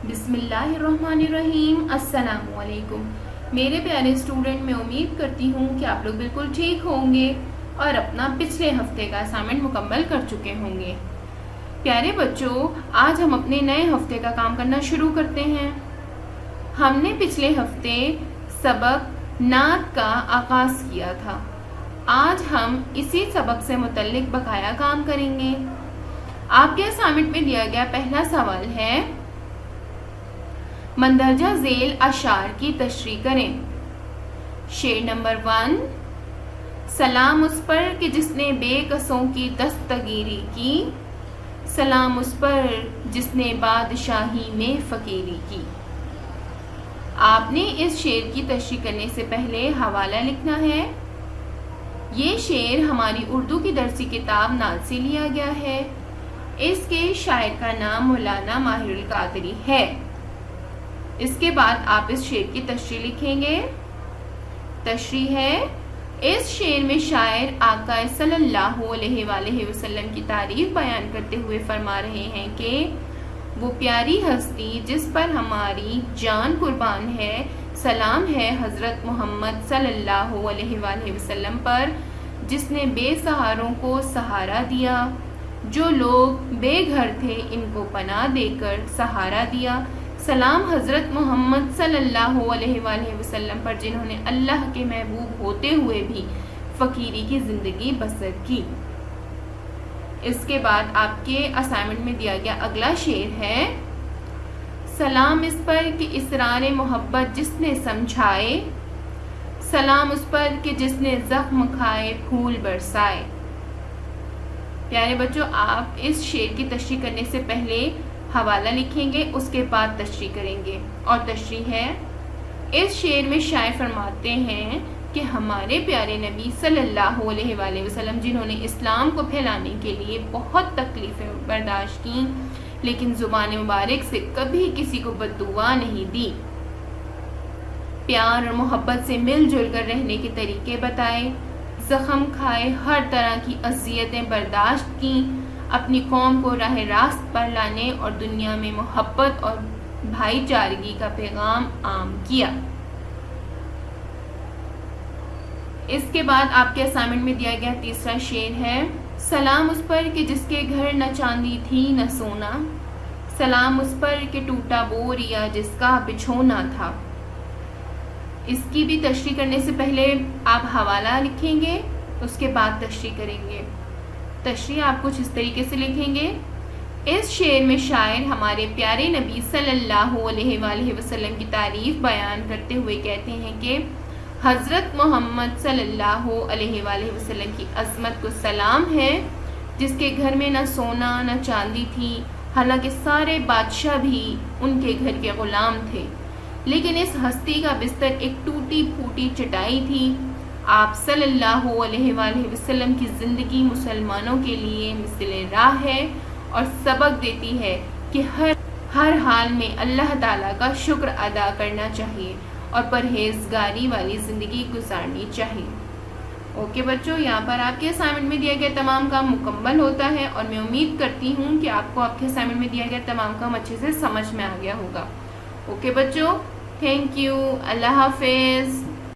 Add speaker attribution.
Speaker 1: بسم اللہ الرحمن الرحیم۔ السلام علیکم میرے پیارے اسٹوڈنٹ، میں امید کرتی ہوں کہ آپ لوگ بالکل ٹھیک ہوں گے اور اپنا پچھلے ہفتے کا اسائنمنٹ مکمل کر چکے ہوں گے۔ پیارے بچوں، آج ہم اپنے نئے ہفتے کا کام کرنا شروع کرتے ہیں۔ ہم نے پچھلے ہفتے سبق نعت کا آغاز کیا تھا۔ آج ہم اسی سبق سے متعلق بقایا کام کریں گے۔ آپ کے اسائنمنٹ میں دیا گیا پہلا سوال ہے، مندرجہ ذیل اشعار کی تشریح کریں۔ شعر نمبر 1، سلام اس پر کہ جس نے بے کسوں کی دستگیری کی، سلام اس پر جس نے بادشاہی میں فقیری کی۔ آپ نے اس شعر کی تشریح کرنے سے پہلے حوالہ لکھنا ہے۔ یہ شعر ہماری اردو کی درسی کتاب نعت سے لیا گیا ہے۔ اس کے شاعر کا نام مولانا ماہر القادری ہے۔ اس کے بعد آپ اس شعر کی تشریح لکھیں گے۔ تشریح ہے، اس شعر میں شاعر آقا صلی اللہ علیہ وآلہ وسلم کی تعریف بیان کرتے ہوئے فرما رہے ہیں کہ وہ پیاری ہستی جس پر ہماری جان قربان ہے، سلام ہے حضرت محمد صلی اللہ علیہ وآلہ وسلم پر، جس نے بے سہاروں کو سہارا دیا، جو لوگ بے گھر تھے ان کو پناہ دے کر سہارا دیا۔ سلام حضرت محمد صلی اللہ علیہ وآلہ وسلم پر، جنہوں نے اللہ کے محبوب ہوتے ہوئے بھی فقیری کی زندگی بسر کی۔ اس کے بعد آپ کے اسائنمنٹ میں دیا گیا اگلا شعر ہے، سلام اس پر کہ اسرار محبت جس نے سمجھائے، سلام اس پر کہ جس نے زخم کھائے پھول برسائے۔ پیارے بچوں، آپ اس شعر کی تشریح کرنے سے پہلے حوالہ لکھیں گے، اس کے بعد تشریح کریں گے۔ اور تشریح ہے، اس شعر میں شاعر فرماتے ہیں کہ ہمارے پیارے نبی صلی اللہ علیہ وآلہ وسلم، جنہوں نے اسلام کو پھیلانے کے لیے بہت تکلیفیں برداشت کیں، لیکن زبان مبارک سے کبھی کسی کو بد دعا نہیں دی، پیار اور محبت سے مل جل کر رہنے کے طریقے بتائے، زخم کھائے، ہر طرح کی اذیتیں برداشت کیں، اپنی قوم کو راہ راست پر لانے اور دنیا میں محبت اور بھائی چارگی کا پیغام عام کیا۔ اس کے بعد آپ کے اسائنمنٹ میں دیا گیا تیسرا شعر ہے، سلام اس پر کہ جس کے گھر نہ چاندی تھی نہ سونا، سلام اس پر کہ ٹوٹا بوریا جس کا بچھونا تھا۔ اس کی بھی تشریح کرنے سے پہلے آپ حوالہ لکھیں گے، اس کے بعد تشریح کریں گے۔ تشریح آپ کچھ اس طریقے سے لکھیں گے، اس شعر میں شاعر ہمارے پیارے نبی صلی اللہ علیہ وآلہ وسلم کی تعریف بیان کرتے ہوئے کہتے ہیں کہ حضرت محمد صلی اللہ علیہ وآلہ وسلم کی عظمت کو سلام ہے، جس کے گھر میں نہ سونا نہ چاندی تھی، حالانکہ سارے بادشاہ بھی ان کے گھر کے غلام تھے، لیکن اس ہستی کا بستر ایک ٹوٹی پھوٹی چٹائی تھی۔ آپ صلی اللہ علیہ وآلہ وسلم کی زندگی مسلمانوں کے لیے مثل راہ ہے اور سبق دیتی ہے کہ ہر حال میں اللہ تعالیٰ کا شکر ادا کرنا چاہیے اور پرہیزگاری والی زندگی گزارنی چاہیے۔ اوکے بچوں، یہاں پر آپ کے اسائنمنٹ میں دیا گیا تمام کام مکمل ہوتا ہے اور میں امید کرتی ہوں کہ آپ کو آپ کے اسائنمنٹ میں دیا گیا تمام کام اچھے سے سمجھ میں آ گیا ہوگا۔ اوکے بچوں، تھینک یو، اللہ حافظ۔